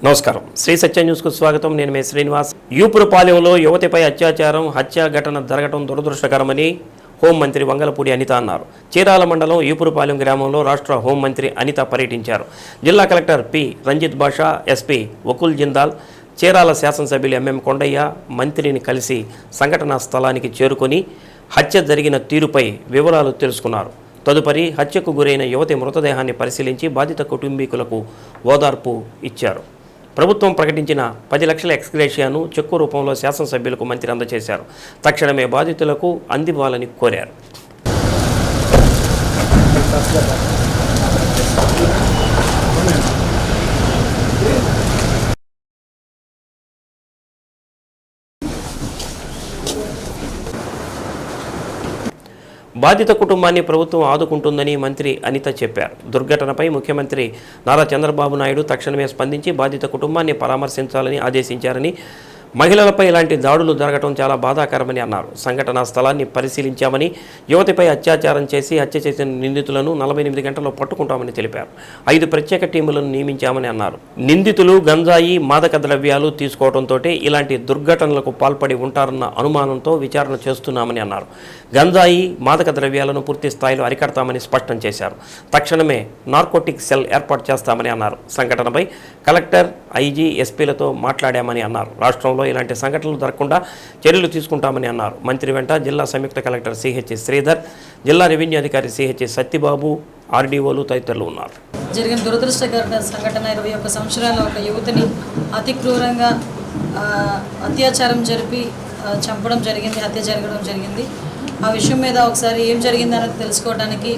నమస్కారం శ్రీ సత్య న్యూస్కు స్వాగతం. నేను మే శ్రీనివాస్. యూపురపాలెంలో యువతిపై అత్యాచారం హత్య ఘటన జరగడం దురదృష్టకరమని హోంమంత్రి వంగలపూడి అనిత అన్నారు. చీరాల మండలం యూపురపాలెం గ్రామంలో రాష్ట్ర హోంమంత్రి అనిత పర్యటించారు. జిల్లా కలెక్టర్ పి రంజిత్ బాషా, ఎస్పీ వకుల్ జిందాల్, చీరాల శాసనసభ్యులు ఎంఎం కొండయ్య మంత్రిని కలిసి సంఘటనా స్థలానికి చేరుకొని హత్య జరిగిన తీరుపై వివరాలు తెలుసుకున్నారు. తదుపరి హత్యకు గురైన యువతి మృతదేహాన్ని పరిశీలించి బాధిత కుటుంబీకులకు ఓదార్పు ఇచ్చారు. ప్రభుత్వం ప్రకటించిన 10 లక్షల ఎక్స్గ్రేషియాను చెక్కు రూపంలో శాసనసభ్యులకు మంత్రి అందజేశారు. తక్షణమే బాధితులకు అందివ్వాలని కోరారు. బాధిత కుటుంబాన్ని ప్రభుత్వం ఆదుకుంటుందని మంత్రి అనిత చెప్పారు. దుర్ఘటనపై ముఖ్యమంత్రి నారా చంద్రబాబు నాయుడు తక్షణమే స్పందించి బాధిత కుటుంబాన్ని పరామర్శించాలని ఆదేశించారని, మహిళలపై ఇలాంటి దాడులు జరగడం చాలా బాధాకరమని అన్నారు. సంఘటనా స్థలాన్ని పరిశీలించామని, యువతిపై అత్యాచారం చేసి హత్య చేసిన నిందితులను 48 గంటల్లో పట్టుకుంటామని తెలిపారు. 5 ప్రత్యేక టీములను నియమించామని అన్నారు. నిందితులు గంజాయి, మాదక ద్రవ్యాలు తీసుకోవడంతో ఇలాంటి దుర్ఘటనలకు పాల్పడి ఉంటారన్న అనుమానంతో విచారణ చేస్తున్నామని అన్నారు. గంజాయి, మాదక ద్రవ్యాలను పూర్తి స్థాయిలో అరికడతామని స్పష్టం చేశారు. తక్షణమే నార్కోటిక్ సెల్ ఏర్పాటు చేస్తామని అన్నారు. సంఘటనపై కలెక్టర్, ఐజీ, ఎస్పీలతో మాట్లాడామని అన్నారు. రాష్ట్రంలో ఇలాంటి సంఘటనలు జరగకుండా చర్యలు తీసుకుంటామని అన్నారు. మంత్రి వెంట జిల్లా సంయుక్త కలెక్టర్ సిహెచ్ శ్రీధర్, జిల్లా రెవెన్యూ అధికారి సిహెచ్ సత్యబాబు, ఆర్డీఓలు తదితరులు ఉన్నారు. జరిగిన దురదృష్టకర సంఘటన 21 సంవత్సరాల ఒక యువతిని అతి క్రూరంగా అత్యాచారం జరిపి చంపడం జరిగింది, హత్య జరగడం జరిగింది. ఆ విషయం మీద ఒకసారి ఏం జరిగిందనేది తెలుసుకోవడానికి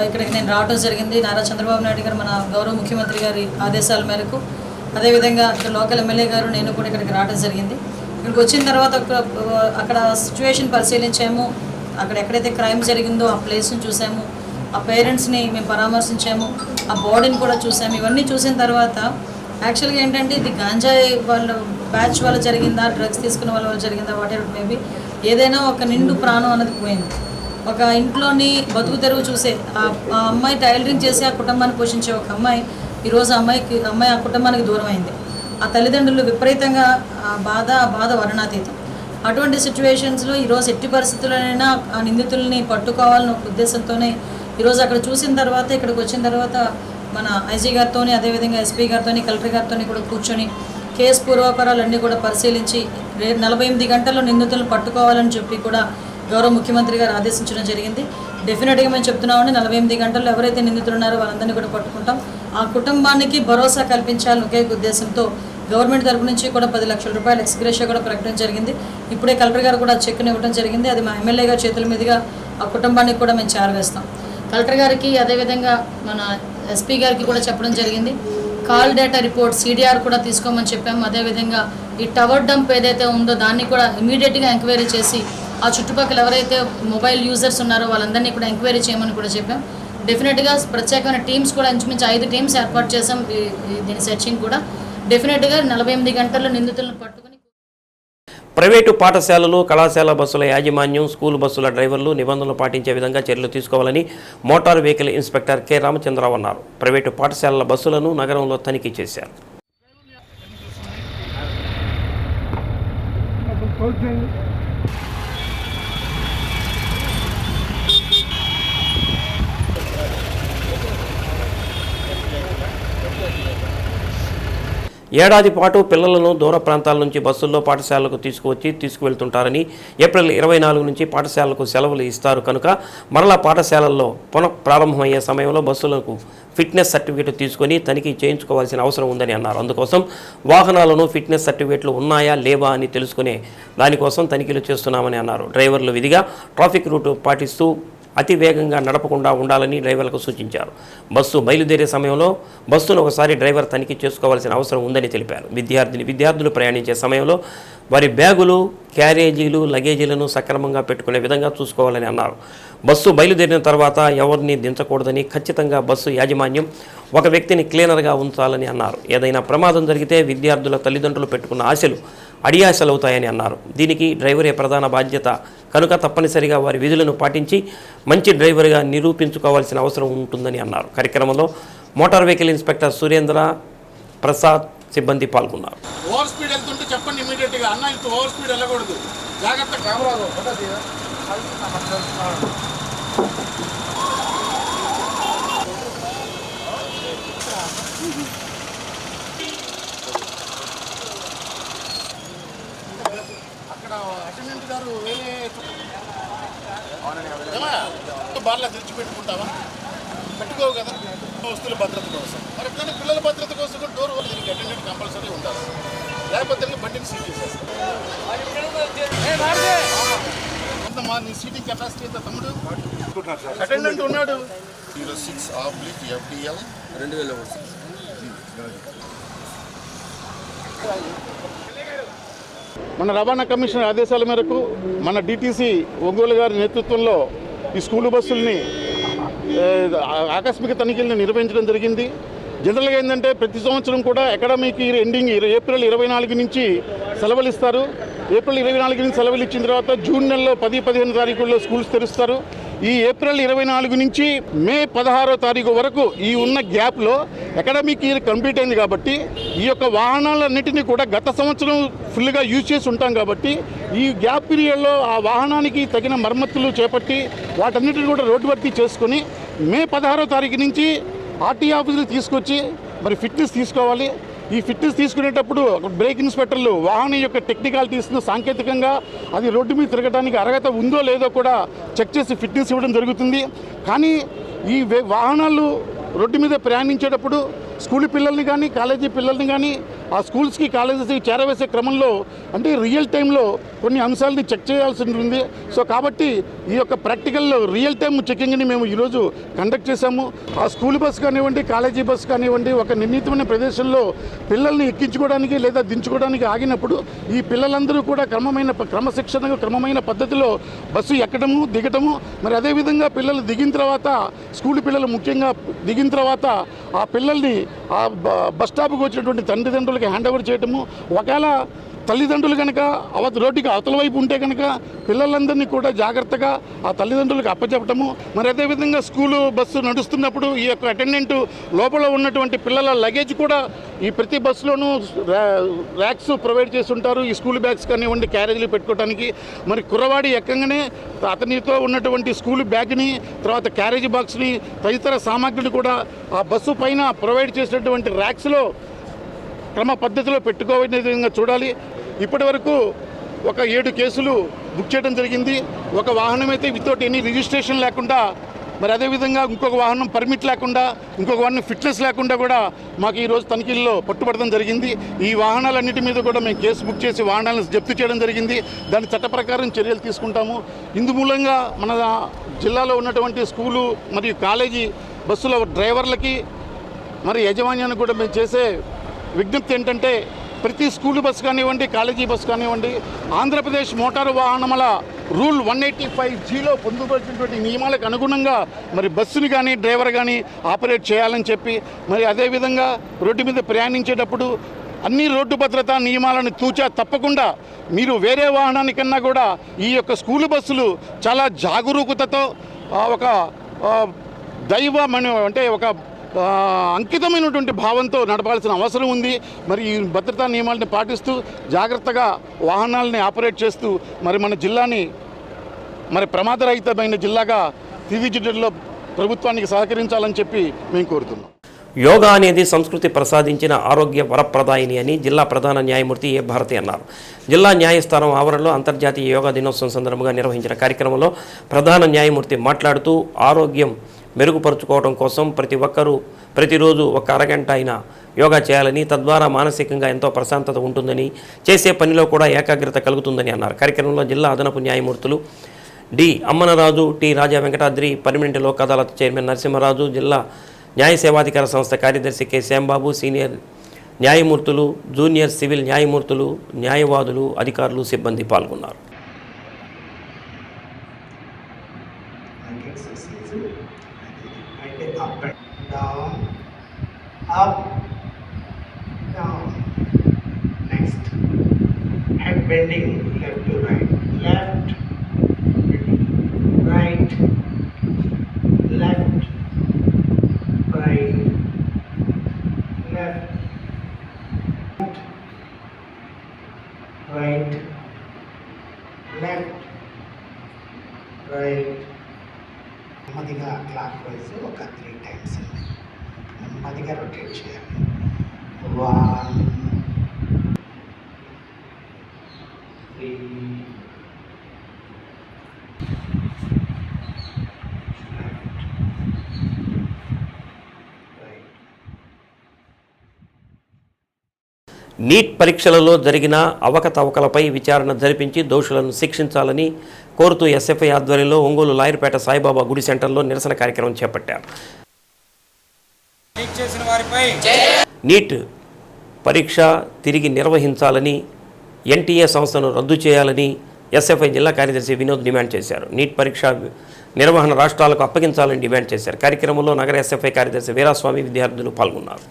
ఇక్కడికి నేను రావడం జరిగింది. నారా చంద్రబాబు నాయుడు గారు, మన గౌరవ ముఖ్యమంత్రి గారి ఆదేశాల మేరకు, అదేవిధంగా ఇక్కడ లోకల్ ఎమ్మెల్యే గారు, నేను కూడా ఇక్కడికి రావడం జరిగింది. ఇక్కడికి వచ్చిన తర్వాత అక్కడ సిచ్యువేషన్ పరిశీలించాము. అక్కడ ఎక్కడైతే క్రైమ్ జరిగిందో ఆ ప్లేస్ని చూసాము, ఆ పేరెంట్స్ని మేము పరామర్శించాము, ఆ బాడీని కూడా చూసాము. ఇవన్నీ చూసిన తర్వాత యాక్చువల్గా ఏంటంటే ఇది గాంజాయి వాళ్ళ బ్యాచ్ వల్ల జరిగిందా, డ్రగ్స్ తీసుకున్న వాళ్ళ జరిగిందా, వాట్ ఎవర్ మేబీ, ఏదైనా ఒక నిండు ప్రాణం అన్నది పోయింది. ఒక ఇంట్లోని బతుకు తెరువు చూసే ఆ అమ్మాయి టైలరింగ్ చేసి ఆ కుటుంబాన్ని పోషించే ఒక అమ్మాయి ఈరోజు అమ్మాయి ఆ కుటుంబానికి దూరం అయింది. ఆ తల్లిదండ్రులు విపరీతంగా బాధ వర్ణాతీతం. అటువంటి సిచ్యువేషన్స్లో ఈరోజు ఎట్టి పరిస్థితుల్లోనైనా ఆ నిందితుల్ని పట్టుకోవాలని ఒక ఉద్దేశంతోనే ఈరోజు అక్కడ చూసిన తర్వాత, ఇక్కడికి వచ్చిన తర్వాత మన ఐజీ గారితో, అదేవిధంగా ఎస్పీ గారితో, కలెక్టర్ గారితో కూడా కూర్చొని కేసు పూర్వాపరాలన్నీ కూడా పరిశీలించి 48 గంటల్లో నిందితులను పట్టుకోవాలని చెప్పి కూడా గౌరవ ముఖ్యమంత్రి గారు ఆదేశించడం జరిగింది. డెఫినెట్గా మేము చెప్తున్నామండి, 48 గంటల్లో ఎవరైతే నిందితులు ఉన్నారో వాళ్ళందరినీ కూడా పట్టుకుంటాం. ఆ కుటుంబానికి భరోసా కల్పించాలని ఒకే ఉద్దేశంతో గవర్నమెంట్ తరపు నుంచి కూడా 10 లక్షల రూపాయలు ఎక్స్గ్రేషియా కూడా ప్రకటన జరిగింది. ఇప్పుడే కలెక్టర్ గారు కూడా చెక్ని ఇవ్వడం జరిగింది. అది మా ఎమ్మెల్యే గారి చేతుల మీదుగా ఆ కుటుంబానికి కూడా మేము చేరవేస్తాం. కలెక్టర్ గారికి, అదేవిధంగా మన ఎస్పీ గారికి కూడా చెప్పడం జరిగింది. కాల్ డేటా రిపోర్ట్ CDR కూడా తీసుకోమని చెప్పాము. అదేవిధంగా ఈ టవర్ డంప్ ఏదైతే ఉందో దాన్ని కూడా ఇమీడియట్గా ఎంక్వైరీ చేసి ఆ చుట్టుపక్కల ఎవరైతే మొబైల్ యూజర్స్ ఉన్నారో వాళ్ళందరినీ కూడా ఎంక్వైరీ చేయమని కూడా చెప్పాం. డెఫినెట్గా ప్రత్యేకమైన టీమ్స్ కూడా ఇంచుమించు 5 టీమ్స్ ఏర్పాటు చేసాం. దీని సెర్చింగ్ కూడా డెఫినెట్గా 48 గంటల్లో నిందితులను పట్టుకుని. ప్రైవేటు పాఠశాలలు, కళాశాల బస్సుల యాజమాన్యం, స్కూల్ బస్సుల డ్రైవర్లు నిబంధనలు పాటించే విధంగా చర్యలు తీసుకోవాలని motor vehicle inspector K Ramachandra Rao అన్నారు. ప్రైవేటు పాఠశాలల బస్సులను నగరంలో తనిఖీ చేశారు. ఏడాది పాటు పిల్లలను దూర ప్రాంతాల నుంచి బస్సుల్లో పాఠశాలకు తీసుకువెళ్తుంటారని, ఏప్రిల్ 24 నుంచి పాఠశాలకు సెలవులు ఇస్తారు కనుక మరలా పాఠశాలల్లో పునః ప్రారంభమయ్యే సమయంలో బస్సులకు ఫిట్నెస్ సర్టిఫికేట్ తీసుకొని తనిఖీ చేయించుకోవాల్సిన అవసరం ఉందని అన్నారు. అందుకోసం వాహనాలను ఫిట్నెస్ సర్టిఫికేట్లు ఉన్నాయా లేవా అని తెలుసుకునే దానికోసం తనిఖీలు చేస్తున్నామని అన్నారు. డ్రైవర్లు విధిగా ట్రాఫిక్ రూట్ పాటిస్తూ అతి వేగంగా నడపకుండా ఉండాలని డ్రైవర్లకు సూచించారు. బస్సు బయలుదేరే సమయంలో బస్సును ఒకసారి డ్రైవర్ తనిఖీ చేసుకోవాల్సిన అవసరం ఉందని తెలిపారు. విద్యార్థులు ప్రయాణించే సమయంలో వారి బ్యాగులు, క్యారేజీలు, లగేజీలను సక్రమంగా పెట్టుకునే విధంగా చూసుకోవాలని అన్నారు. బస్సు బయలుదేరిన తర్వాత ఎవరిని దించకూడదని, ఖచ్చితంగా బస్సు యాజమాన్యం ఒక వ్యక్తిని క్లీనర్గా ఉంచాలని అన్నారు. ఏదైనా ప్రమాదం జరిగితే విద్యార్థుల తల్లిదండ్రులు పెట్టుకున్న ఆశలు అడియాసలవుతాయని అన్నారు. దీనికి డ్రైవరే ప్రధాన బాధ్యత కనుక తప్పనిసరిగా వారి విధులను పాటించి మంచి డ్రైవర్గా నిరూపించుకోవాల్సిన అవసరం ఉంటుందని అన్నారు. కార్యక్రమంలో motor vehicle inspector Surendra Prasad, సిబ్బంది పాల్గొన్నారు. ఓవర్ స్పీడ్ వెళ్తుంటే చెప్పండి ఇమీడియట్గా, అన్న ఇంత ఓవర్ స్పీడ్ వెళ్ళకూడదు, జాగ్రత్త కెమెరా అక్కడ అటెండెంట్ గారు వేరే బార్లా తెరిచిపెట్టుకుంటావా? పెట్టుకోవు కదా వస్తువుల భద్రత కోసం. మరి ఎప్పుడైనా పిల్లల భద్రత కోసం కూడా డోర్ దీనికి అటెండెంట్ కంపల్సరీ ఉండాలి, లేకపోతే బండిని సీట్ చేసేస్తాం. నీ సీటింగ్ కెపాసిటీ ఎంత తమ్ముడు? అటెండెంట్ ఉన్నాడు 06/FDL 2006. మన రవాణా కమిషనర్ ఆదేశాల మేరకు మన డిటిసి ఒంగోలు గారి నేతృత్వంలో ఈ స్కూలు బస్సుల్ని ఆకస్మిక తనిఖీలను నిర్వహించడం జరిగింది. జనరల్గా ఏంటంటే ప్రతి సంవత్సరం కూడా అకాడమిక్ ఇయర్ ఎండింగ్ ఏప్రిల్ 24 నుంచి సెలవులు ఇస్తారు. ఏప్రిల్ 24 నుంచి సెలవులు ఇచ్చిన తర్వాత జూన్ నెలలో 10-15 తారీఖుల్లో స్కూల్స్ తెరుస్తారు. ఈ ఏప్రిల్ 24 నుంచి మే 16 తారీఖు వరకు ఈ ఉన్న గ్యాప్లో అకాడమిక్ ఇయర్ కంప్లీట్ అయింది కాబట్టి ఈ యొక్క వాహనాలన్నింటినీ కూడా గత సంవత్సరం ఫుల్గా యూజ్ చేసి ఉంటాం కాబట్టి ఈ గ్యాప్ పీరియడ్లో ఆ వాహనానికి తగిన మరమ్మతులు చేపట్టి వాటన్నిటిని కూడా రోడ్డు భర్తీ చేసుకొని మే 16 తారీఖు నుంచి ఆర్టీ ఆఫీసులు తీసుకొచ్చి మరి ఫిట్నెస్ తీసుకోవాలి. ఈ ఫిట్నెస్ తీసుకునేటప్పుడు బ్రేక్ ఇన్స్పెక్టర్లు వాహనం యొక్క టెక్నికాలిటీస్ను సాంకేతికంగా అది రోడ్డు మీద తిరగడానికి అర్హత ఉందో లేదో కూడా చెక్ చేసి ఫిట్నెస్ ఇవ్వడం జరుగుతుంది. కానీ ఈ వాహనాలు రోడ్డు మీద ప్రయాణించేటప్పుడు స్కూల్ పిల్లల్ని కానీ కాలేజీ పిల్లల్ని కానీ ఆ స్కూల్స్కి కాలేజెస్కి చేరవేసే క్రమంలో అంటే రియల్ టైంలో కొన్ని అంశాలని చెక్ చేయాల్సి ఉంటుంది. సో కాబట్టి ఈ యొక్క ప్రాక్టికల్ రియల్ టైం చెకింగ్ని మేము ఈరోజు కండక్ట్ చేశాము. ఆ స్కూల్ బస్ కానివ్వండి, కాలేజీ బస్ కానివ్వండి, ఒక నిర్ణీతమైన ప్రదేశంలో పిల్లల్ని ఎక్కించుకోవడానికి లేదా దించుకోవడానికి ఆగినప్పుడు ఈ పిల్లలందరూ కూడా క్రమమైన పద్ధతిలో బస్సు ఎక్కడము దిగటము, మరి అదేవిధంగా పిల్లలు దిగిన తర్వాత స్కూల్ పిల్లలు ముఖ్యంగా దిగిన తర్వాత ఆ పిల్లల్ని ఆ బస్ స్టాప్కి వచ్చినటువంటి తల్లిదండ్రులకి హ్యాండ్ ఓవర్ చేయటము. ఒకవేళ తల్లిదండ్రులు కనుక రోడ్డుకి అవతల వైపు ఉంటే కనుక పిల్లలందరినీ కూడా జాగ్రత్తగా ఆ తల్లిదండ్రులకు అప్పచెప్పటము. మరి అదేవిధంగా స్కూలు బస్సు నడుస్తున్నప్పుడు ఈ యొక్క అటెండెంట్ లోపల ఉన్నటువంటి పిల్లల లగేజ్ కూడా ఈ ప్రతి బస్సులోనూ ర్యాక్స్ ప్రొవైడ్ చేస్తుంటారు. ఈ స్కూల్ బ్యాగ్స్ కానివ్వండి, క్యారేజీలు పెట్టుకోవడానికి. మరి కుర్రవాడి ఎక్కంగానే అతనితో ఉన్నటువంటి స్కూల్ బ్యాగ్ని, తర్వాత క్యారేజీ బాక్స్ని, తదితర సామాగ్రిని కూడా ఆ బస్సు పైన ప్రొవైడ్ చేసినటువంటి ర్యాక్స్లో క్రమ పద్ధతిలో పెట్టుకోవాలనే విధంగా చూడాలి. ఇప్పటి వరకు ఒక 7 కేసులు బుక్ చేయడం జరిగింది. ఒక వాహనం అయితే వితౌట్ ఎనీ రిజిస్ట్రేషన్ లేకుండా, మరి అదేవిధంగా ఇంకొక వాహనం పర్మిట్ లేకుండా, ఇంకొక వాహనం ఫిట్నెస్ లేకుండా కూడా మాకు ఈరోజు తనిఖీల్లో పట్టుబడడం జరిగింది. ఈ వాహనాలన్నిటి మీద కూడా మేము కేసు బుక్ చేసి వాహనాలను జప్తు చేయడం జరిగింది. దాని చట్ట ప్రకారం చర్యలు తీసుకుంటాము. ఇందు మూలంగా మన జిల్లాలో ఉన్నటువంటి స్కూలు మరియు కాలేజీ బస్సుల డ్రైవర్లకి మరి యాజమాన్యానికి కూడా మేము చేసే విజ్ఞప్తి ఏంటంటే ప్రతి స్కూల్ బస్సు కానివ్వండి, కాలేజీ బస్సు కానివ్వండి, ఆంధ్రప్రదేశ్ మోటారు వాహనముల రూల్ 185Gలో పొందుపరిచినటువంటి నియమాలకు అనుగుణంగా మరి బస్సుని కానీ డ్రైవర్ కానీ ఆపరేట్ చేయాలని చెప్పి, మరి అదేవిధంగా రోడ్డు మీద ప్రయాణించేటప్పుడు అన్ని రోడ్డు భద్రతా నియమాలను తూచా తప్పకుండా మీరు వేరే వాహనానికన్నా కూడా ఈ యొక్క స్కూల్ బస్సులు చాలా జాగరూకతతో ఒక అంటే ఒక అంకితమైనటువంటి భావంతో నడపాల్సిన అవసరం ఉంది. మరి ఈ భద్రతా నియమాలను పాటిస్తూ జాగ్రత్తగా వాహనాలని ఆపరేట్ చేస్తూ మరి మన జిల్లాని మరి ప్రమాదరహితమైన జిల్లాగా తీర్చిదిద్దడంలో ప్రభుత్వానికి సహకరించాలని చెప్పి మేము కోరుతున్నాం. యోగా అనేది సంస్కృతి ప్రసాదించిన ఆరోగ్య వరప్రదాయిని అని జిల్లా ప్రధాన న్యాయమూర్తి ఏ భారతి అన్నారు. జిల్లా న్యాయస్థానం ఆవరణలో అంతర్జాతీయ యోగా దినోత్సవం సందర్భంగా నిర్వహించిన కార్యక్రమంలో ప్రధాన న్యాయమూర్తి మాట్లాడుతూ ఆరోగ్యం మెరుగుపరుచుకోవడం కోసం ప్రతి ఒక్కరూ ప్రతిరోజు ఒక అరగంట అయినా యోగా చేయాలని, తద్వారా మానసికంగా ఎంతో ప్రశాంతత ఉంటుందని, చేసే పనిలో కూడా ఏకాగ్రత కలుగుతుందని అన్నారు. కార్యక్రమంలో జిల్లా అదనపు న్యాయమూర్తులు డి అమ్మనరాజు, టి రాజా వెంకటాద్రి, పర్మనెంట్ లోక్ అదాలత్ చైర్మన్ నరసింహరాజు, జిల్లా న్యాయ సేవాధికార సంస్థ కార్యదర్శి కె శ్యాంబాబు, సీనియర్ న్యాయమూర్తులు, జూనియర్ సివిల్ న్యాయమూర్తులు, న్యాయవాదులు, అధికారులు, సిబ్బంది పాల్గొన్నారు. Up, down. Next, head bending left to right, left, right, left, right, left, right, left, right. నెమ్మదిగా క్లాక్ వైజ్ ఒక 3 టైమ్స్ నెమ్మదిగా రొటేట్ చేయాలి. 1 3 నీట్ పరీక్షలలో జరిగిన అవకతవకలపై విచారణ జరిపించి దోషులను శిక్షించాలని కోరుతూ ఎస్ఎఫ్ఐ ఆధ్వర్యంలో ఒంగోలు లాయర్పేట సాయిబాబా గుడి సెంటర్లో నిరసన కార్యక్రమం చేపట్టారు. నీట్ పరీక్ష తిరిగి నిర్వహించాలని, ఎన్టీఏ సంస్థను రద్దు చేయాలని ఎస్ఎఫ్ఐ జిల్లా కార్యదర్శి వినోద్ డిమాండ్ చేశారు. నీట్ పరీక్ష నిర్వహణ రాష్ట్రాలకు అప్పగించాలని డిమాండ్ చేశారు. కార్యక్రమంలో నగర ఎస్ఎఫ్ఐ కార్యదర్శి వీరాస్వామి, విద్యార్థులు పాల్గొన్నారు.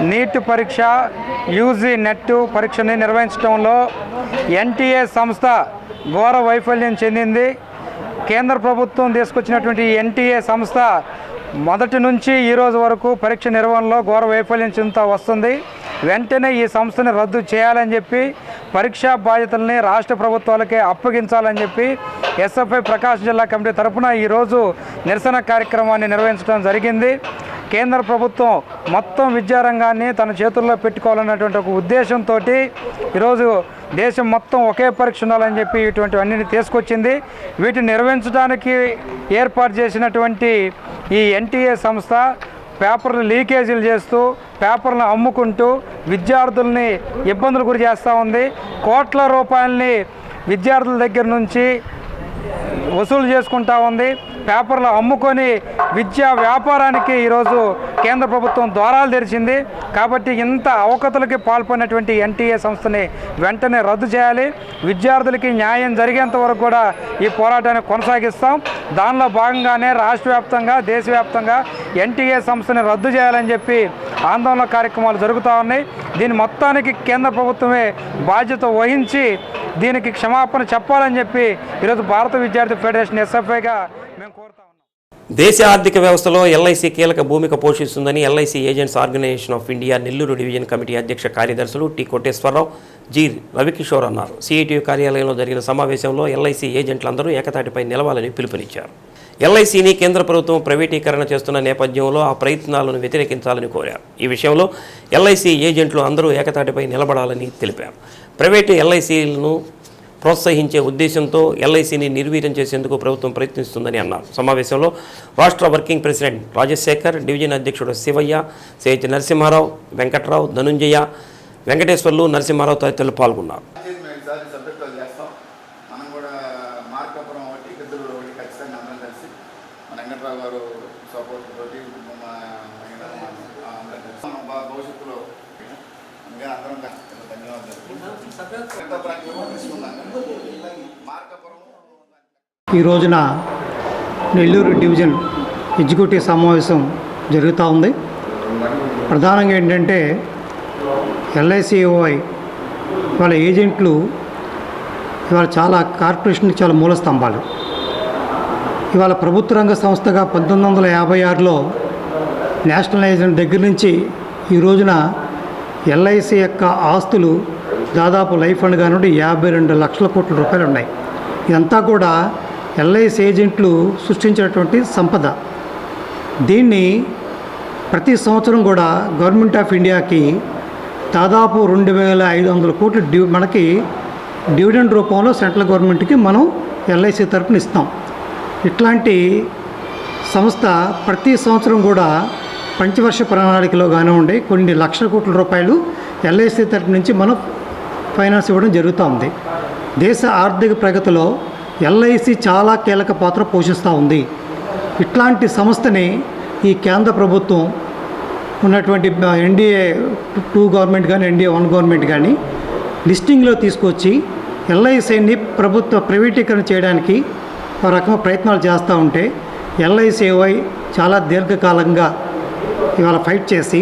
నీట్ పరీక్ష యూజీ నెట్ పరీక్షని నిర్వహించడంలో ఎన్టీఏ సంస్థ ఘోర వైఫల్యం చెందింది. కేంద్ర ప్రభుత్వం తీసుకొచ్చినటువంటి ఎన్టీఏ సంస్థ మొదటి నుంచి ఈరోజు వరకు పరీక్ష నిర్వహణలో ఘోర వైఫల్యం చెందుతూ వస్తుంది. వెంటనే ఈ సంస్థని రద్దు చేయాలని చెప్పి, పరీక్షా బాధ్యతల్ని రాష్ట్ర ప్రభుత్వాలకే అప్పగించాలని చెప్పి ఎస్ఎఫ్ఐ ప్రకాశం జిల్లా కమిటీ తరఫున ఈరోజు నిరసన కార్యక్రమాన్ని నిర్వహించడం జరిగింది. కేంద్ర ప్రభుత్వం మొత్తం విద్యారంగాన్ని తన చేతుల్లో పెట్టుకోవాలన్నటువంటి ఒక ఉద్దేశంతో ఈరోజు దేశం మొత్తం ఒకే పరీక్ష ఉండాలని చెప్పి ఇటువంటివన్నీ తీసుకొచ్చింది. వీటిని నిర్వహించడానికి ఏర్పాటు చేసినటువంటి ఈ ఎన్టీఏ సంస్థ పేపర్లు లీకేజీలు చేస్తూ, పేపర్లను అమ్ముకుంటూ విద్యార్థుల్ని ఇబ్బందులు గురి చేస్తూ ఉంది. కోట్ల రూపాయలని విద్యార్థుల దగ్గర నుంచి వసూలు చేసుకుంటా ఉంది. పేపర్లు అమ్ముకొని విద్యా వ్యాపారానికి ఈరోజు కేంద్ర ప్రభుత్వం ద్వారాలు తెరిచింది. కాబట్టి ఇంత అవకతలకి పాల్పడినటువంటి ఎన్టీఏ సంస్థని వెంటనే రద్దు చేయాలి. విద్యార్థులకి న్యాయం జరిగేంత వరకు కూడా ఈ పోరాటాన్ని కొనసాగిస్తాం. దానిలో భాగంగానే రాష్ట్ర వ్యాప్తంగా, దేశవ్యాప్తంగా ఎన్టీఏ సంస్థని రద్దు చేయాలని చెప్పి ఆందోళన కార్యక్రమాలు జరుగుతూ ఉన్నాయి. దీని మొత్తానికి కేంద్ర ప్రభుత్వమే బాధ్యత వహించి దీనికి క్షమాపణ చెప్పాలని చెప్పి ఈరోజు భారత విద్యార్థి ఫెడరేషన్ ఎస్ఎఫ్ఐగా మేము కోరుతా ఉన్నాం. దేశ ఆర్థిక వ్యవస్థలో ఎల్ఐసి కీలక భూమిక పోషిస్తుందని LIC agents organisation of India Nellore division committee అధ్యక్ష కార్యదర్శులు టి కోటేశ్వరరావు, జి రవికిషోర్ అన్నారు. సిఐటియు కార్యాలయంలో జరిగిన సమావేశంలో ఎల్ఐసి ఏజెంట్లందరూ ఏకతాటిపై నిలవాలని పిలుపునిచ్చారు. ఎల్ఐసిని కేంద్ర ప్రభుత్వం ప్రైవేటీకరణ చేస్తున్న నేపథ్యంలో ఆ ప్రయత్నాలను వ్యతిరేకించాలని కోరారు. ఈ విషయంలో ఎల్ఐసి ఏజెంట్లు అందరూ ఏకతాటిపై నిలబడాలని తెలిపారు. ప్రైవేటు ఎల్ఐసీలను ప్రోత్సహించే ఉద్దేశంతో ఎల్ఐసిని నిర్వీర్యం చేసేందుకు ప్రభుత్వం ప్రయత్నిస్తుందని అన్నారు. సమావేశంలో రాష్ట్ర వర్కింగ్ ప్రెసిడెంట్ రాజశేఖర్, డివిజన్ అధ్యక్షుడు శివయ్య, సిహెచ్ నరసింహారావు, వెంకట్రావు, ధనుంజయ, వెంకటేశ్వర్లు, నరసింహారావు తదితరులు పాల్గొన్నారు. ఈ రోజున నెల్లూరు డివిజన్ ఎగ్జిక్యూటివ్ సమావేశం జరుగుతూ ఉంది. ప్రధానంగా ఏంటంటే ఎల్ఐసిఓఐ వాళ్ళ ఏజెంట్లు ఇవాళ చాలా కార్పొరేషన్కి చాలా మూల స్తంభాలు. ఇవాళ ప్రభుత్వ రంగ సంస్థగా 1956లో నేషనల్ ఏజెంట్ దగ్గర నుంచి ఈ రోజున ఎల్ఐసి యొక్క ఆస్తులు దాదాపు లైఫ్ ఫండ్ కానివ్వండి 52 లక్షల కోట్ల రూపాయలు ఉన్నాయి. ఇదంతా కూడా ఎల్ఐసి ఏజెంట్లు సృష్టించినటువంటి సంపద. దీన్ని ప్రతి సంవత్సరం కూడా గవర్నమెంట్ ఆఫ్ ఇండియాకి దాదాపు 2500 కోట్లు మనకి డివిడెండ్ రూపంలో సెంట్రల్ గవర్నమెంట్కి మనం ఎల్ఐసి తరపున ఇస్తాం. ఇట్లాంటి సంస్థ ప్రతి సంవత్సరం కూడా పంచవర్ష ప్రణాళికలో కానివ్వండి కొన్ని లక్షల కోట్ల రూపాయలు ఎల్ఐసి తరపు నుంచి మనం ఫైనాన్స్ ఇవ్వడం జరుగుతూ ఉంది. దేశ ఆర్థిక ప్రగతిలో ఎల్ఐసి చాలా కీలక పాత్ర పోషిస్తూ ఉంది. ఇట్లాంటి సంస్థని ఈ కేంద్ర ప్రభుత్వం ఉన్నటువంటి ఎన్డీఏ 2 గవర్నమెంట్ కానీ ఎన్డీఏ 1 గవర్నమెంట్ కానీ లిస్టింగ్లో తీసుకొచ్చి ఎల్ఐసిని ప్రైవేటీకరణ చేయడానికి ఆ రకంగా ప్రయత్నాలు చేస్తూ ఉంటే ఎల్ఐసిఐ చాలా దీర్ఘకాలంగా ఇవాళ ఫైట్ చేసి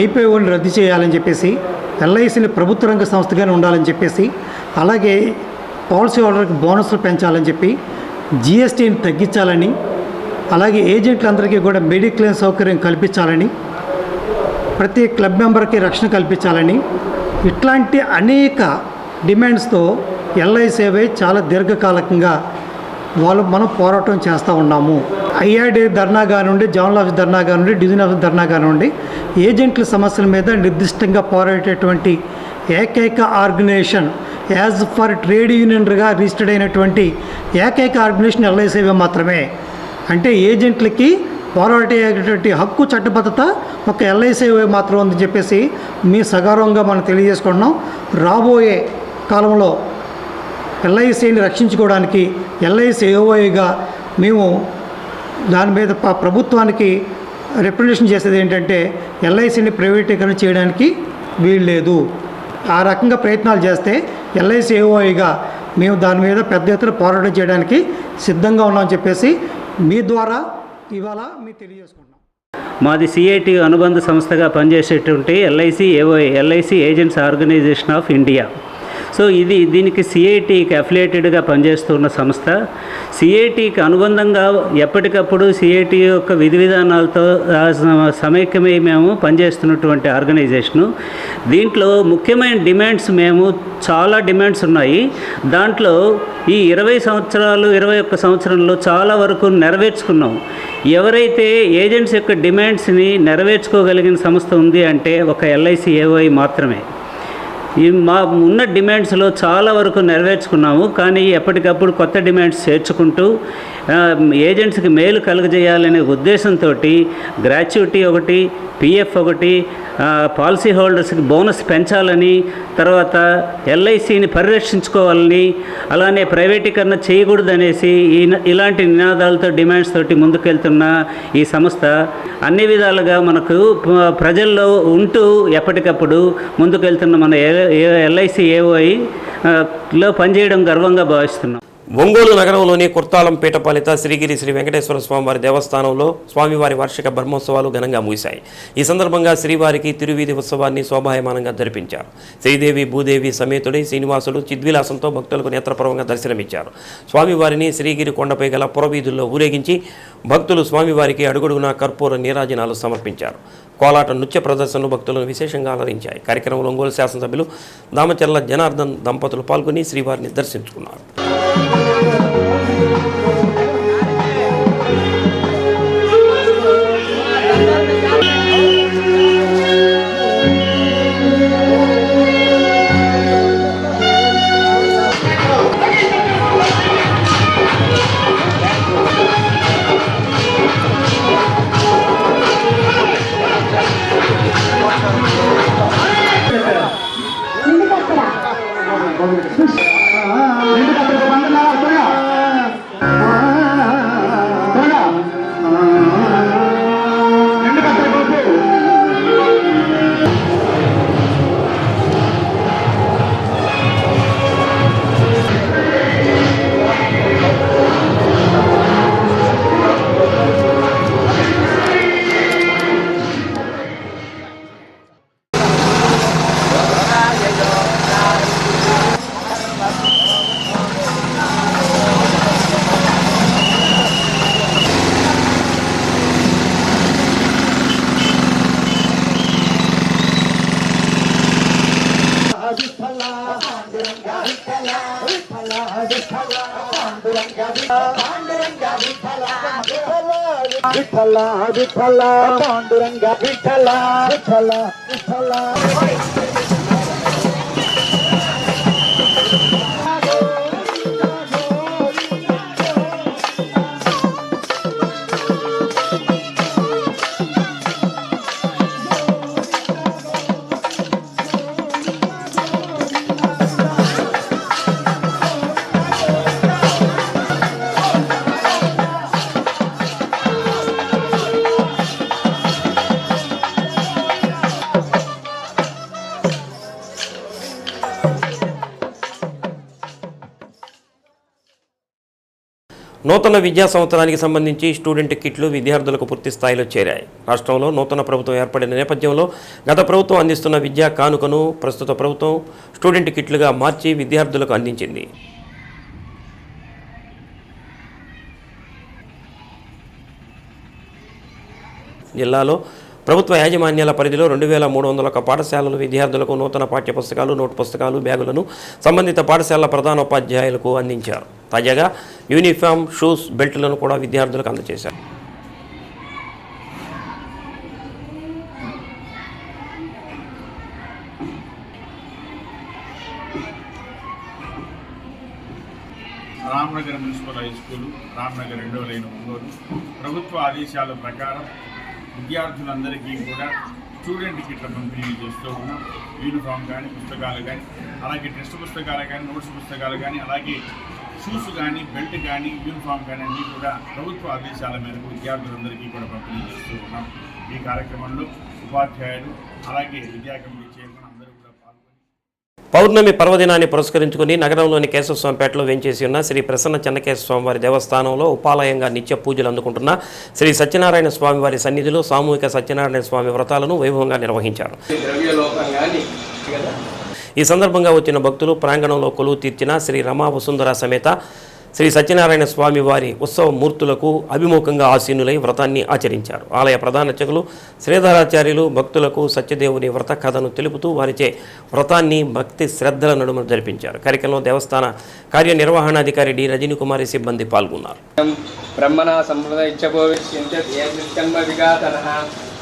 ఐపీఓని రద్దు చేయాలని చెప్పేసి ఎల్ఐసిని ప్రభుత్వ రంగ సంస్థగానే ఉండాలని చెప్పేసి అలాగే పాలసీ హోల్డర్కి బోనస్లు పెంచాలని చెప్పి జిఎస్టీని తగ్గించాలని అలాగే ఏజెంట్లందరికీ కూడా మెడిక్లెయిమ్ సౌకర్యం కల్పించాలని ప్రతి క్లబ్ మెంబర్కి రక్షణ కల్పించాలని ఇట్లాంటి అనేక డిమాండ్స్తో ఎల్ఐసిఐ చాలా దీర్ఘకాలికంగా మనం పోరాటం చేస్తూ ఉన్నాము. ఐఆర్డీ ధర్నా కానివ్వండి, జోనల్ ఆఫీస్ ధర్నా కానివ్వండి, డివిజన్ ఆఫీస్ ధర్నా కానివ్వండి, ఏజెంట్ల సమస్యల మీద నిర్దిష్టంగా పోరాడేటువంటి ఏకైక ఆర్గనైజేషన్ యాజ్ ఫర్ ట్రేడ్ యూనియన్గా రిజిస్టర్డ్ అయినటువంటి ఏకైక ఆర్గనైజేషన్ ఎల్ఐసిఐ మాత్రమే. అంటే ఏజెంట్లకి పోరాడేటువంటి హక్కు చట్టబద్ధత ఒక ఎల్ఐసిఐ మాత్రం ఉందని చెప్పేసి మీ సగౌరవంగా మనం తెలియజేసుకుంటున్నాం. రాబోయే కాలంలో ఎల్ఐసిని రక్షించుకోవడానికి ఎల్ఐసిఐగా మేము దాని మీద ప్రభుత్వానికి రిప్రజెంటేషన్ చేసేది ఏంటంటే ఎల్ఐసిని ప్రైవేటీకరణ చేయడానికి వీల్లేదు. ఆ రకంగా ప్రయత్నాలు చేస్తే ఎల్ఐసిఐగా మేము దాని మీద పెద్ద ఎత్తున పోరాటం చేయడానికి సిద్ధంగా ఉన్నామని చెప్పేసి మీ ద్వారా ఇవాళ మీకు తెలియజేసుకుంటున్నాం. మాది సిఐటి అనుబంధ సంస్థగా పనిచేసేటువంటి LIC agents organisation of India. So దీనికి సిఐటికి అఫిలియేటెడ్గా పనిచేస్తున్న సంస్థ. సిఐటికి అనుబంధంగా ఎప్పటికప్పుడు సిఐటి యొక్క విధి విధానాలతో సమైక్యమై మేము పనిచేస్తున్నటువంటి ఆర్గనైజేషను. దీంట్లో ముఖ్యమైన డిమాండ్స్ చాలా డిమాండ్స్ ఉన్నాయి. దాంట్లో ఈ 21 సంవత్సరంలో చాలా వరకు నెరవేర్చుకున్నాం. ఎవరైతే ఏజెంట్స్ యొక్క డిమాండ్స్ని నెరవేర్చుకోగలిగిన సంస్థ ఉంది అంటే ఒక ఎల్ఐసిఐ మాత్రమే. మా ఉన్న డిమాండ్స్లో చాలా వరకు నెరవేర్చుకున్నాము. కానీ ఎప్పటికప్పుడు కొత్త డిమాండ్స్ చేర్చుకుంటూ ఏజెంట్స్కి మేలు కలుగజేయాలనే ఉద్దేశంతో గ్రాట్యుటీ ఒకటి, పిఎఫ్ ఒకటి, పాలసీ హోల్డర్స్కి బోనస్ పెంచాలని, తర్వాత ఎల్ఐసిని పరిరక్షించుకోవాలని, అలానే ప్రైవేటీకరణ చేయకూడదనేసి ఇలాంటి నినాదాలతో డిమాండ్స్ తోటి ముందుకెళ్తున్న ఈ సంస్థ అన్ని విధాలుగా మనకు ప్రజల్లో ఉంటూ ఎప్పటికప్పుడు ముందుకెళ్తున్న మన ఎల్ఐసిఐలో పనిచేయడం గర్వంగా భావిస్తున్నాం. ఒంగోలు నగరంలోని కుర్తాళం పీఠపాలిత శ్రీగిరి శ్రీ వెంకటేశ్వర స్వామివారి దేవస్థానంలో స్వామివారి వార్షిక బ్రహ్మోత్సవాలు ఘనంగా ముగిశాయి. ఈ సందర్భంగా శ్రీవారికి తిరువీధి ఉత్సవాన్ని శోభాయమానంగా జరిపించారు. శ్రీదేవి భూదేవి సమేతుడై శ్రీనివాసుడు చిద్విలాసంతో భక్తులకు నేత్రపర్వంగా దర్శనమిచ్చారు. స్వామివారిని శ్రీగిరి కొండపై గల పురవీధుల్లో ఊరేగించి భక్తులు స్వామివారికి అడుగడుగునా కర్పూర నీరాజనాలు సమర్పించారు. కోలాట నృత్య ప్రదర్శనలు భక్తులను విశేషంగా అలరించాయి. కార్యక్రమంలో ఒంగోలు శాసనసభ్యులు దామచర్ల జనార్దన్ దంపతులు పాల్గొని శ్రీవారిని దర్శించుకున్నారు. విఠల విఠల పాండురంగ విఠల విఠల విఠల. నూతన విద్యా సంవత్సరానికి సంబంధించి స్టూడెంట్ కిట్లు విద్యార్థులకు పూర్తి స్థాయిలో చేరాయి. రాష్ట్రంలో నూతన ప్రభుత్వం ఏర్పడిన నేపథ్యంలో గత ప్రభుత్వం అందిస్తున్న విద్యా కానుకను ప్రస్తుత ప్రభుత్వం స్టూడెంట్ కిట్లుగా మార్చి విద్యార్థులకు అందించింది. జిల్లాలో ప్రభుత్వ యాజమాన్యాల పరిధిలో 2301 పాఠశాలలు విద్యార్థులకు నూతన పాఠ్యపుస్తకాలు, నోట్ పుస్తకాలు, బ్యాగులను సంబంధిత పాఠశాలల ప్రధానోపాధ్యాయులకు అందించారు. తాజాగా యూనిఫామ్, షూస్, బెల్టులను కూడా విద్యార్థులకు అందజేశారు. Ramnagar municipal high school, Ramnagar 2వ లైన్ ఒంగోలు ప్రభుత్వ ఆదేశాల ప్రకారం విద్యార్థులందరికీ కూడా స్టూడెంట్ కిట్ల పంపిణీ చేస్తూ ఉన్నాం. యూనిఫామ్ కానీ, పుస్తకాలు కానీ, అలాగే టెక్స్ట్ పుస్తకాలు కానీ, నోట్స్ పుస్తకాలు కానీ, అలాగే షూస్ కానీ, బెల్ట్ కానీ, యూనిఫామ్ కానీ అన్నీ కూడా ప్రభుత్వ ఆదేశాల మేరకు విద్యార్థులందరికీ కూడా పంపిణీ చేస్తూ ఉన్నాం. ఈ కార్యక్రమంలో ఉపాధ్యాయులు అలాగే విద్యా కమిటీ చైర్మన్ అందరూ కూడా పాల్గొని పౌర్ణమి పర్వదినాన్ని పురస్కరించుకుని నగరంలోని కేశవస్వామిపేటలో వేంచేసి ఉన్న శ్రీ ప్రసన్న చెన్నకేశవ స్వామివారి దేవస్థానంలో ఉపాలయంగా నిత్య పూజలు అందుకుంటున్న శ్రీ సత్యనారాయణ స్వామివారి సన్నిధిలో సామూహిక సత్యనారాయణ స్వామి వ్రతాలను వైభవంగా నిర్వహించారు. ఈ సందర్భంగా వచ్చిన భక్తులు ప్రాంగణంలో కొలువు తీర్చిన శ్రీ రమా వసుంధర సమేత శ్రీ సత్యనారాయణ స్వామి వారి ఉత్సవ మూర్తులకు అభిముఖంగా ఆసీనులై వ్రతాన్ని ఆచరించారు. ఆలయ ప్రధాన అర్చకులు శ్రీధరాచార్యులు భక్తులకు సత్యదేవుని వ్రత కథను తెలుపుతూ వారిచే వ్రతాన్ని భక్తి శ్రద్ధల నడుమ జరిపించారు. కార్యక్రమంలో దేవస్థాన కార్యనిర్వహణాధికారి డి రజనీకుమారి సిబ్బంది పాల్గొన్నారు. బ్రహ్మణ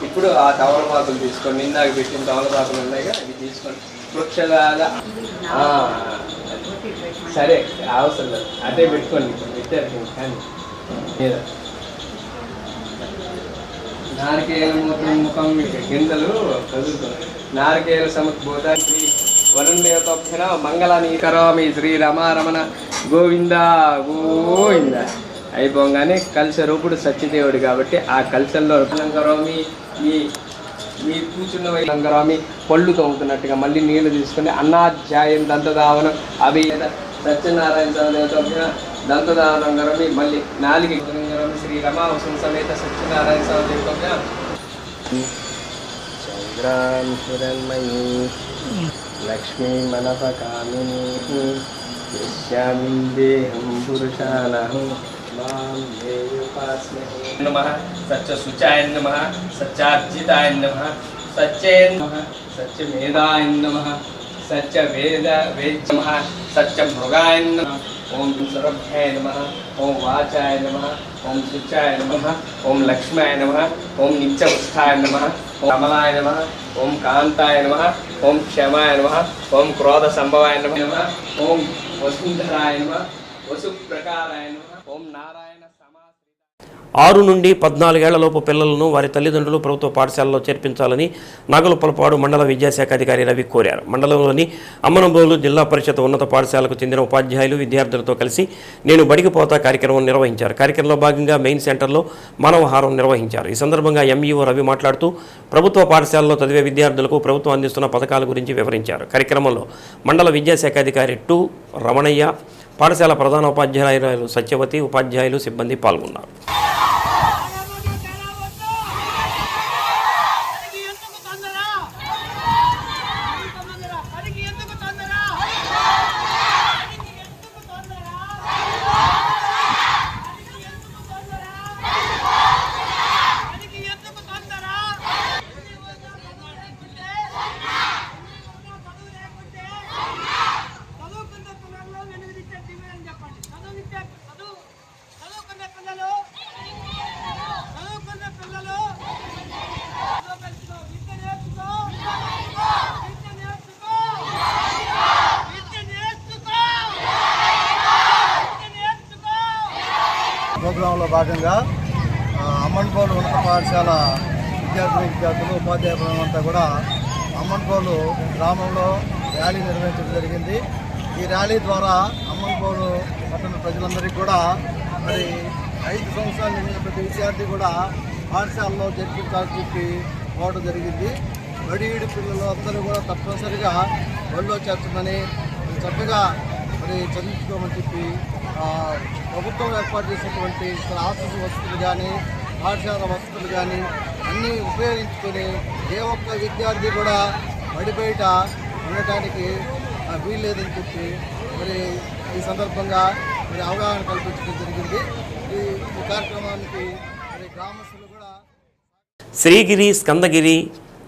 ఇప్పుడు ఆ తవలపాకులు తీసుకొని నిందాక పెట్టిన తవలపాకులు ఉన్నాయి కదా, అవి తీసుకొని వృక్షదాల సరే అవసరం లేదు, అదే పెట్టుకోండి. పెట్టారు కానీ నారికేల ముఖం గింజలు కదులుతున్నాయి. నారికేల సముద్భూత శ్రీ వరుణ్ దేవతోభ్యన మంగళాన్ని కరోమి శ్రీ రమారమణ గోవింద గోవింద అయిపోగానే కల్చరూపుడు సత్యదేవుడు కాబట్టి ఆ కల్చర్లో కరోమి ఈ కూర్చున్న లంకరామి పళ్ళు తోముతున్నట్టుగా మళ్ళీ నీళ్లు తీసుకుని అన్నాధ్యాయం దంతదావనం అవి సత్యనారాయణ స్వామి దంతదావనం కరోమి మళ్ళీ 4 శ్రీ రమావసం సమేత సత్యనారాయణ స్వామి చంద్రాం హిరణ్మయీ లక్ష్మీ మనపకామిని యస్యామిందేహం పురుషానహం नमः सच्च शुचाय नमः सच्चार्जिताय नमः सच्चे नमः सच्च मेधाय नमः सच्च वेद वेद नमः सच्च मृगाय नमः ओम सर्वभ्याय नमः ओम वाचाय नमः ओम शुचाय नमः ओम लक्ष्माय नमः ओम नित्यवस्थाय नमः ओम कमलाय नमः ओम कांताय नमः ओम क्षमाय नमः ओम क्रोध संभवाय नमः ओम वसुंधराय नमः वसुप्रकाराय नमः ओम नारायण 6 నుండి 14 ఏళ్లలోపు పిల్లలను వారి తల్లిదండ్రులు ప్రభుత్వ పాఠశాలలో చేర్పించాలని నాగలపలపాడు మండల విద్యాశాఖ అధికారి రవి కోరారు. మండలంలోని అమ్మనంబోలు జిల్లా పరిషత్ ఉన్నత పాఠశాలకు చెందిన ఉపాధ్యాయులు విద్యార్థులతో కలిసి నేను బడికి పోతా కార్యక్రమం నిర్వహించారు. కార్యక్రమంలో భాగంగా మెయిన్ సెంటర్లో మానవహారం నిర్వహించారు. ఈ సందర్భంగా ఎంఈఓ రవి మాట్లాడుతూ ప్రభుత్వ పాఠశాలలో చదివే విద్యార్థులకు ప్రభుత్వం అందిస్తున్న పథకాల గురించి వివరించారు. కార్యక్రమంలో మండల విద్యాశాఖ అధికారి 2 రమణయ్య, పాఠశాల ప్రధానోపాధ్యాయులు సత్యవతి, ఉపాధ్యాయులు, సిబ్బంది పాల్గొన్నారు. ప్రోగ్రాంలో భాగంగా అమ్మన్పోలు ఉన్నత పాఠశాల విద్యార్థులు ఉపాధ్యాయులంతా కూడా అమ్మన్పోలు గ్రామంలో ర్యాలీ నిర్వహించడం జరిగింది. ఈ ర్యాలీ ద్వారా అమ్మన్పోలు పట్టణ ప్రజలందరికీ కూడా మరి 5 సంవత్సరాలు నిండిన ప్రతి విద్యార్థి కూడా పాఠశాలలో జరిపించాలని చెప్పి పోవడం జరిగింది. బడిఈడి పిల్లలు అందరూ కూడా తప్పనిసరిగా బడిలో చేర్చమని చక్కగా మరి చదివించుకోమని చెప్పి ప్రభుత్వం ఏర్పాటు చేసినటువంటి హాస్టల్ వసతులు కానీ పాఠశాల వసతులు కానీ అన్నీ ఉపయోగించుకొని ఏ ఒక్క విద్యార్థి కూడా బడి బయట ఉండటానికి వీల్లేదని చెప్పి మరి ఈ సందర్భంగా మరి అవగాహన కల్పించడం జరిగింది. ఈ కార్యక్రమానికి మరి గ్రామస్తులు కూడా శ్రీగిరి స్కందగిరి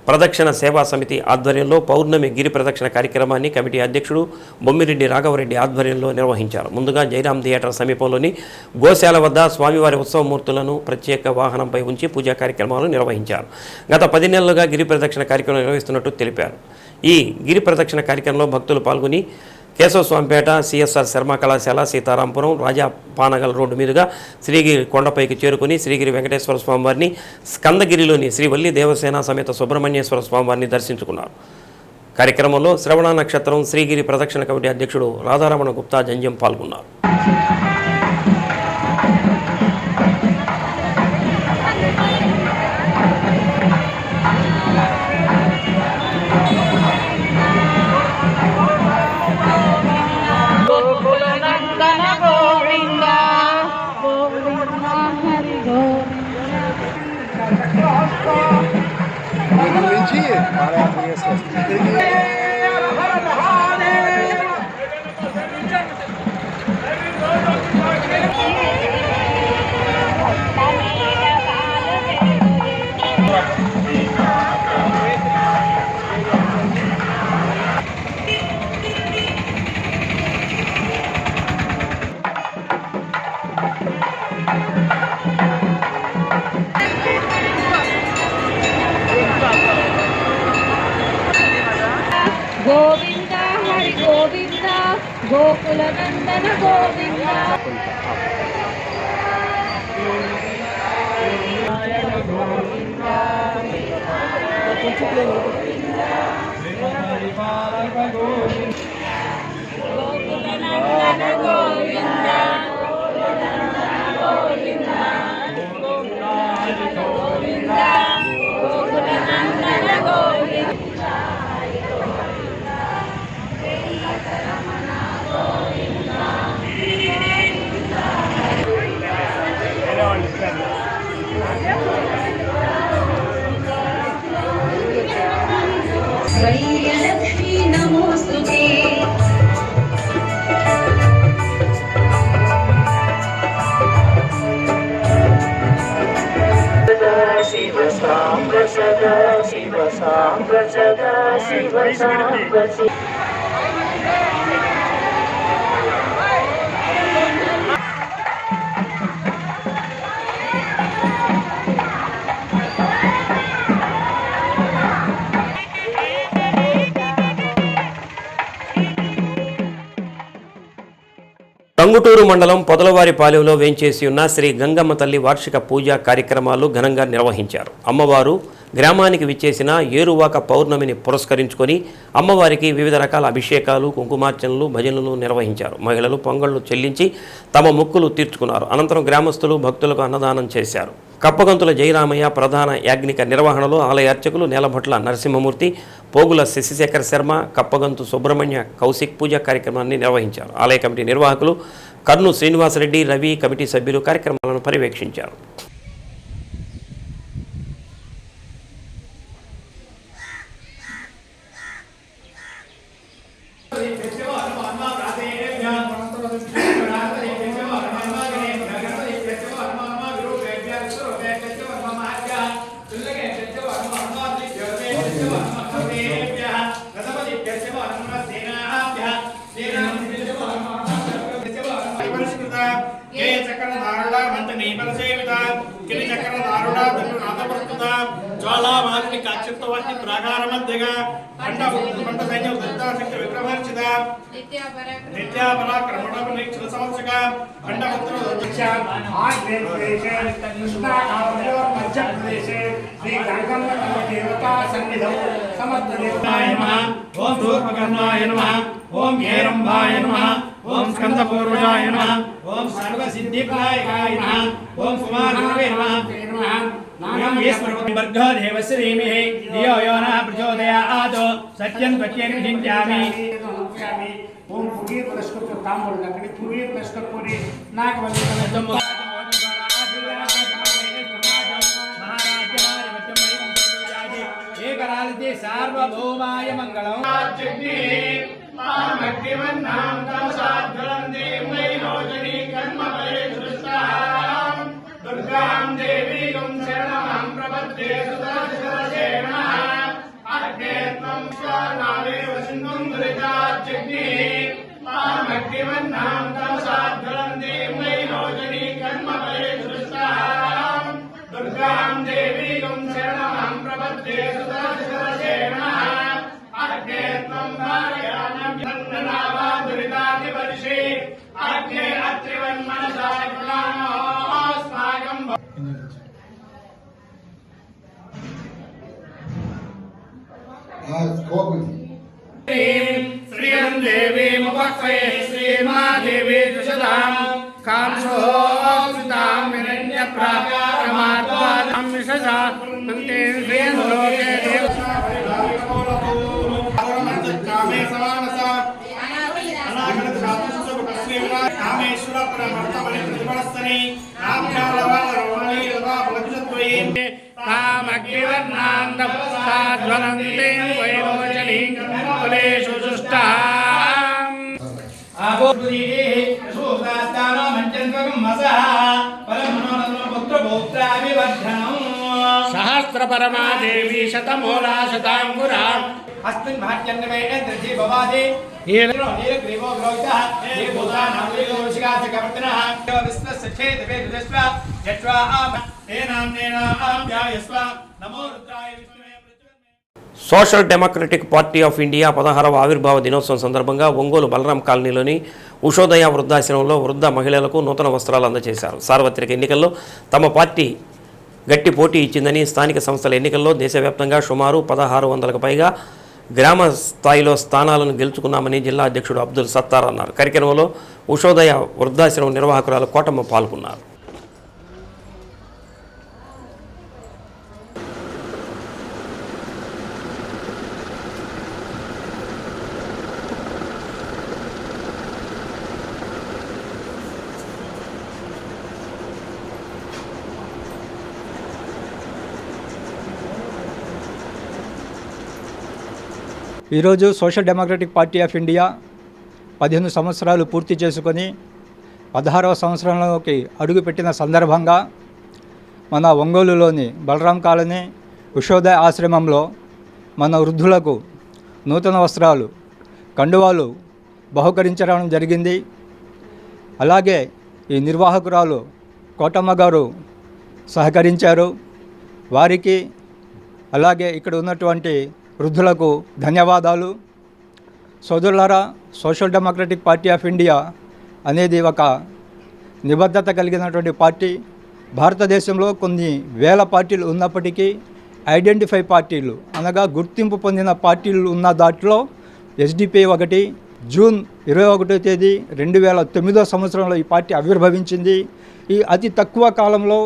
ప్రదక్షిణ సేవా సమితి ఆధ్వర్యంలో పౌర్ణమి గిరి ప్రదక్షిణ కార్యక్రమాన్ని కమిటీ అధ్యక్షుడు బొమ్మిరెడ్డి రాఘవరెడ్డి ఆధ్వర్యంలో నిర్వహించారు. ముందుగా జయరాం థియేటర్ సమీపంలోని గోశాల వద్ద స్వామివారి ఉత్సవమూర్తులను ప్రత్యేక వాహనంపై ఉంచి పూజా కార్యక్రమాలు నిర్వహించారు. గత 10 నెలలుగా గిరి ప్రదక్షిణ కార్యక్రమం నిర్వహిస్తున్నట్టు తెలిపారు. ఈ గిరి ప్రదక్షిణ కార్యక్రమంలో భక్తులు పాల్గొని కేశవస్వామిపేట, సిఎస్ఆర్ శర్మ కళాశాల, సీతారాంపురం, రాజాపానగల్ రోడ్డు మీదుగా శ్రీగిరి కొండపైకి చేరుకుని శ్రీగిరి వెంకటేశ్వర స్వామివారిని, స్కందగిరిలోని శ్రీ వల్లి దేవసేన సమేత సుబ్రహ్మణ్యేశ్వర స్వామివారిని దర్శించుకున్నారు. కార్యక్రమంలో శ్రవణ నక్షత్రం శ్రీగిరి ప్రదక్షిణ కమిటీ అధ్యక్షుడు రాధారమణ గుప్తా జంజం పాల్గొన్నారు. గోవింద హరి గోవింద గోకుల నందన గోవింద. श्रीलक्ष्मी नमोस्तुते. शिव सांब सदा शिव सांब सदा शिव सांब. టంగుటూరు మండలం పొదలవారిపాలెంలో వేంచేసి ఉన్న శ్రీ గంగమ్మ తల్లి వార్షిక పూజా కార్యక్రమాలు ఘనంగా నిర్వహించారు. అమ్మవారు గ్రామానికి విచ్చేసిన ఏరువాక పౌర్ణమిని పురస్కరించుకొని అమ్మవారికి వివిధ రకాల అభిషేకాలు, కుంకుమార్చనలు, భజనలు నిర్వహించారు. మహిళలు పొంగళ్లు చెల్లించి తమ మొక్కులు తీర్చుకున్నారు. అనంతరం గ్రామస్తులు భక్తులకు అన్నదానం చేశారు. కప్పగంతుల జయరామయ్య ప్రధాన యాజ్ఞిక నిర్వహణలో ఆలయ అర్చకులు నేలభట్ల నరసింహమూర్తి, పోగుల శశిశేఖర్ శర్మ, కప్పగంతు సుబ్రహ్మణ్య కౌశిక్ పూజా కార్యక్రమాన్ని నిర్వహించారు. ఆలయ కమిటీ నిర్వాహకులు కర్ను శ్రీనివాసరెడ్డి, రవి, కమిటీ సభ్యులు కార్యక్రమాలను పర్యవేక్షించారు. జ్వాలామాలిని కాక్షిప్తవర్తి ప్రాకార మధ్యగా ఖండ సైన్య దత్తాశక్తి విక్రమర్చిత నిత్యా పరాక్రమణ పరీక్షణ సంవత్సక ఖండపుత్ర మధ్యప్రదేశే శ్రీ గంగమ్మ దేవతా సన్నిధౌ సమర్థదేవాయ నమః. ఓం ధూర్వకర్ణాయ నమః. ఓం ఏరంబాయ నమః. ఓం స్కందపూర్వజాయ నమః. ఓం సర్వసిద్ధిప్రాయకాయ నమః. ఓం కుమారగురవే నమః. भर्गो देवस्य धीमहि धियो यो नः प्रचोदयात् सत्यं सत्यं विचिन्त्यामि ओम पुरी प्रश्न को काम बोल लकड़ी पुरी प्रश्न पूरी नाक वाली एकरालते सार्वभौमाय मंगलम भक्तिवन्नां तमसाद्वरन्ते मैलोचनी कर्मफले दृष्टां दुर्गां देवीं शरणमहं प्रपद्ये सुतरासेन अग्ने त्वं स्वानादेव सिन्धुं दुरिताच्चिग्निः भक्तिवन्नां तमसाद्वरन्ते मैलोचनी कर्मफले दृष्टां दुर्गां देवीं शरणमहं प्रपद्ये सुतरासेन अग्ने त्वं भार्यानं वन्दनावा दुरितादिवर्षे अग्ने अत्रिवन्मनसा अस्माकं श्रियं देवीमुपक्वये श्रीमादेवी दुषदां कांसोऽस्तां हिरण्यप्राकारमात्मानं विशसा अन्ते श्रियं लोके कामे समानसा अनागत शास्त्रस्य प्रश्नेवना कामेश्वर परमर्थमणि प्रतिपरस्तने नामकालवारवाणी लवा भवजत्वये कामग्निवर्णान्तं साध्वरन्ते वैरोचनीं फलेषु जुष्टाम् आगोपुरीः सुगास्तानो मञ्चन्त्वकं मसः परमनोरत्नो पुत्रभोक्त्राभिवर्धनम् सहस्रपरमा देवी शतमूला शताङ्कुरा अस्मिन् भाग्यन्नमेन दृढि भवादि नीलग्रीवो ग्रोहितः ये भूतानां कवर्तिनः विश्वस्य क्षेत्रवे विदस्व यत्वा तेनाम्नेनाभ्यायस्व नमो रुद्राय विष्णुवे social democratic party of India 16వ ఆవిర్భావ దినోత్సవం సందర్భంగా ఒంగోలు బలరాం కాలనీలోని ఉషోదయ వృద్ధాశ్రమంలో వృద్ధ మహిళలకు నూతన వస్త్రాలు అందజేశారు. సార్వత్రిక ఎన్నికల్లో తమ పార్టీ గట్టి పోటీ ఇచ్చిందని, స్థానిక సంస్థల ఎన్నికల్లో దేశవ్యాప్తంగా సుమారు 1600కు పైగా గ్రామ స్థాయిలో స్థానాలను గెలుచుకున్నామని జిల్లా అధ్యక్షుడు అబ్దుల్ సత్తార్ అన్నారు. కార్యక్రమంలో ఉషోదయ వృద్ధాశ్రమం నిర్వాహకురాలు కోటమ్మ పాల్గొన్నారు. ఈరోజు social democratic party of India 15 సంవత్సరాలు పూర్తి చేసుకొని 16వ సంవత్సరంలోకి అడుగుపెట్టిన సందర్భంగా మన ఒంగోలులోని బలరాం కాలనీ ఉషోదయ ఆశ్రమంలో మన వృద్ధులకు నూతన వస్త్రాలు, కండువాలు బహుకరించడం జరిగింది. అలాగే ఈ నిర్వాహకురాలు కోటమ్మ గారు సహకరించారు. వారికి అలాగే ఇక్కడ ఉన్నటువంటి వృద్ధులకు ధన్యవాదాలు. సోదరులారా, social democratic party of India అనేది ఒక నిబద్ధత కలిగినటువంటి పార్టీ. భారతదేశంలో కొన్ని వేల పార్టీలు ఉన్నప్పటికీ ఐడెంటిఫై పార్టీలు అనగా గుర్తింపు పొందిన పార్టీలు ఉన్న దాంట్లో ఎస్డిపిఐ ఒకటి. జూన్ 21వ తేదీ 2009వ సంవత్సరంలో ఈ పార్టీ ఆవిర్భవించింది. ఈ అతి తక్కువ కాలంలో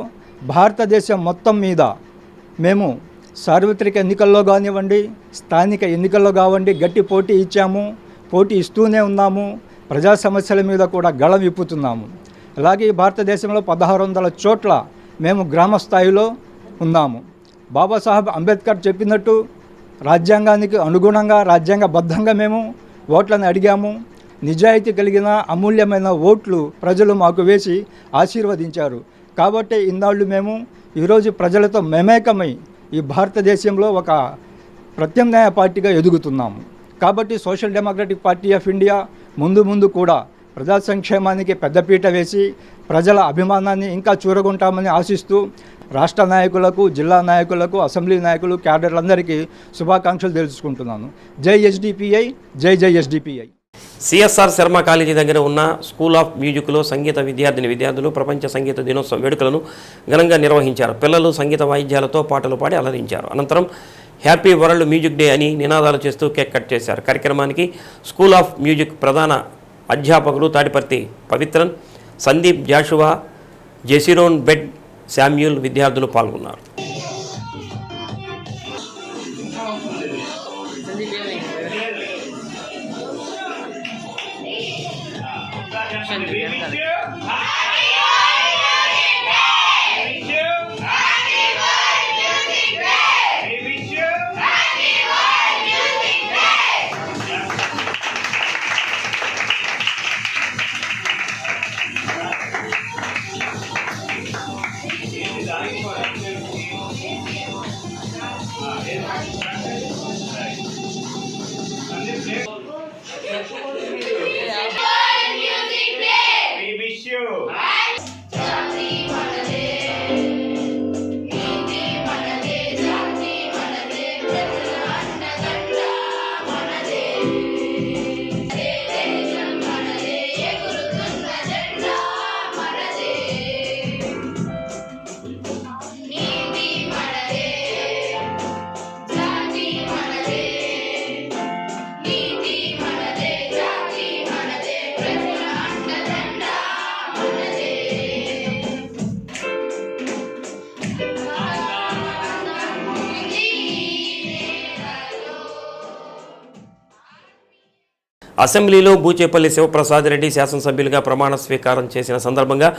భారతదేశం మొత్తం మీద మేము సార్వత్రిక ఎన్నికల్లో కానివ్వండి, స్థానిక ఎన్నికల్లో కావండి గట్టి పోటీ ఇచ్చాము, పోటీ ఇస్తూనే ఉన్నాము. ప్రజా సమస్యల మీద కూడా గళం విప్పుతున్నాము. అలాగే భారతదేశంలో 1600 చోట్ల మేము గ్రామ స్థాయిలో ఉన్నాము. బాబాసాహెబ్ అంబేద్కర్ చెప్పినట్టు రాజ్యాంగానికి అనుగుణంగా, రాజ్యాంగబద్ధంగా మేము ఓట్లను అడిగాము. నిజాయితీ కలిగిన అమూల్యమైన ఓట్లు ప్రజలు మాకు వేసి ఆశీర్వదించారు. కాబట్టి ఇన్నాళ్ళు మేము ఈరోజు ప్రజలతో మమేకమై ఈ భారతదేశంలో ఒక ప్రత్యామ్నాయ పార్టీగా ఎదుగుతున్నాము. కాబట్టి social democratic party of India ముందు కూడా ప్రజా సంక్షేమానికి పెద్దపీట వేసి ప్రజల అభిమానాన్ని ఇంకా చూరగొంటామని ఆశిస్తూ రాష్ట్ర నాయకులకు, జిల్లా నాయకులకు, అసెంబ్లీ నాయకులు, క్యాడర్లందరికీ శుభాకాంక్షలు తెలుసుకుంటున్నాను. జై ఎస్డిపిఐ, జై జై ఎస్డిపిఐ. సిఎస్ఆర్ శర్మ కాలేజీ దగ్గర ఉన్న స్కూల్ ఆఫ్ మ్యూజిక్లో సంగీత విద్యార్థులు ప్రపంచ సంగీత దినోత్సవ వేడుకలను ఘనంగా నిర్వహించారు. పిల్లలు సంగీత వాయిద్యాలతో పాటలు పాడి అలరించారు. అనంతరం హ్యాపీ వరల్డ్ మ్యూజిక్ డే అని నినాదాలు చేస్తూ కేక్ కట్ చేశారు. కార్యక్రమానికి స్కూల్ ఆఫ్ మ్యూజిక్ ప్రధాన అధ్యాపకులు తాడిపర్తి పవిత్రన్, సందీప్ జాషువా, జెసిరోన్ బెడ్ శామ్యూల్ విద్యార్థులు పాల్గొన్నారు. అసెంబ్లీలో బూచేపల్లి శివప్రసాద్ రెడ్డి శాసనసభ్యులుగా ప్రమాణ స్వీకారం చేసిన సందర్భంగా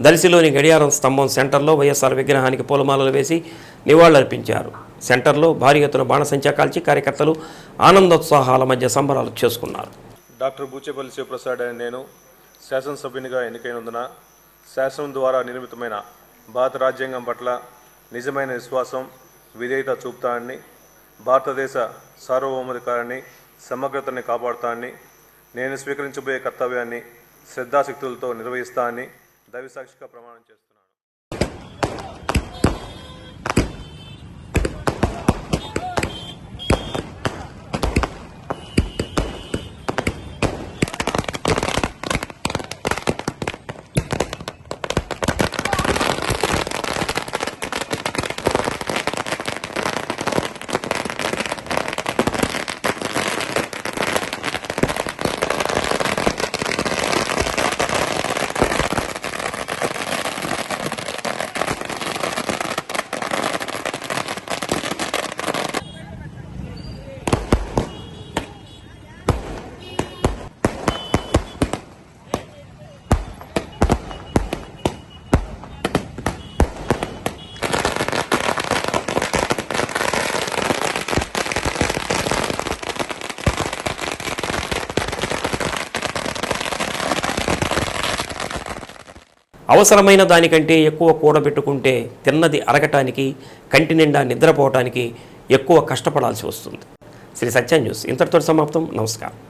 దర్శిలోని గడియారం స్తంభం సెంటర్లో వైఎస్ఆర్ విగ్రహానికి పూలమాలలు వేసి నివాళులర్పించారు. సెంటర్లో భారీ ఎత్తున బాణసంచా కాల్చి కార్యకర్తలు ఆనందోత్సాహాల మధ్య సంబరాలు చేసుకున్నారు. డాక్టర్ బూచేపల్లి శివప్రసాద్ అనే నేను శాసనసభ్యునిగా ఎన్నికైనందున శాసనం ద్వారా నిర్మితమైన భారత రాజ్యాంగం పట్ల నిజమైన విశ్వాసం, విధేయత చూపుతానని, భారతదేశ సార్వభౌమాధికారాన్ని, సమగ్రతని కాపాడుతానని, నేను స్వీకరించబోయే కర్తవ్యాన్ని శ్రద్ధాశక్తులతో నిర్వహిస్తానని దైవసాక్షిగా ప్రమాణం చేస్తున్నాను. అవసరమైన దానికంటే ఎక్కువ కూడబెట్టుకుంటే తిన్నది అరగటానికి, కంటి నిండా నిద్రపోవటానికి ఎక్కువ కష్టపడాల్సి వస్తుంది. శ్రీ సత్య న్యూస్ ఇంతటితో సమాప్తం. నమస్కారం.